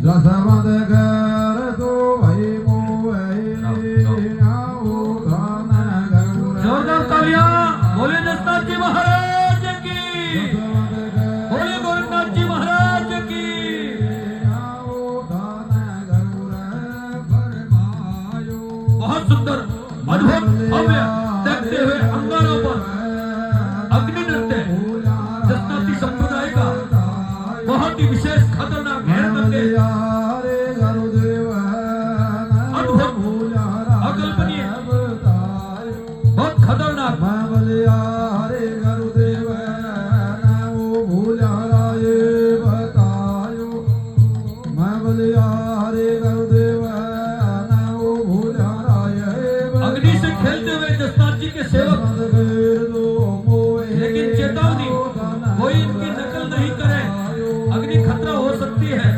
जसवंत कर तो भाई मोहे आओ धन गरुड़। जोरदार तालियां बोले दशनाथ जी महाराज की, बोले गोरखनाथ जी महाराज की। आओ धन गरुड़ फरमायो। बहुत सुंदर अद्भुत भव्य देखते हुए अंगारों पर अग्नि नृत्य दशनाथी संप्रदाय का बहुत ही विशेष खतरनाक घेर करके अद्भुत अकल्पनीय बहुत खतरनाक अग्नि से खेलते हुए दशनाथ जी के सेवक, लेकिन चेतावनी कोई इनकी नकल नहीं करे, अग्नि खतरा हो सकती है।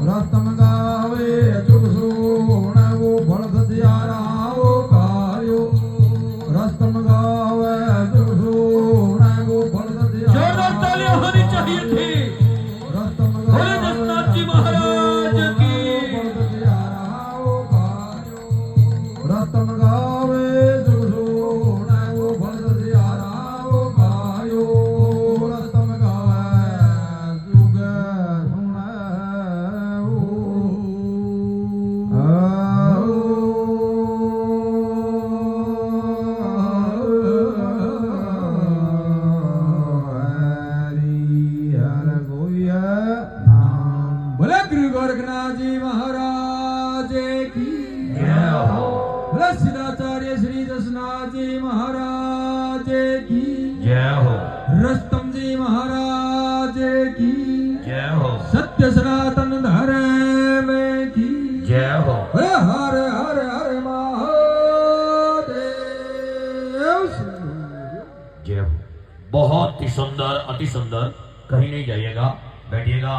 रतम गावे चुप सोण वो फल सत्यारा वो कार्यो। रतम गावे चुप सोण वो फल सत्यारा। जोरदार तालियां होनी चाहिए थी। रतम बोले दशनाथ जी महाराज की। रतम गावे चुप सोण वो फल सत्यारा वो कार्यो। रतम गावे चुप सोण बोले गुरु गोरखनाथ जी महाराज की जय हो। बोले सिद्धाचार्य श्री दशनाथ जी महाराज की जय हो। रस्तम जी महाराज की जय हो। सत्य सनातन धर्म की जय हो। हरे हरे हरे हरे महादेव। जय हो। बहुत ही सुंदर, अति सुंदर। कहीं नहीं जाइएगा, बैठिएगा।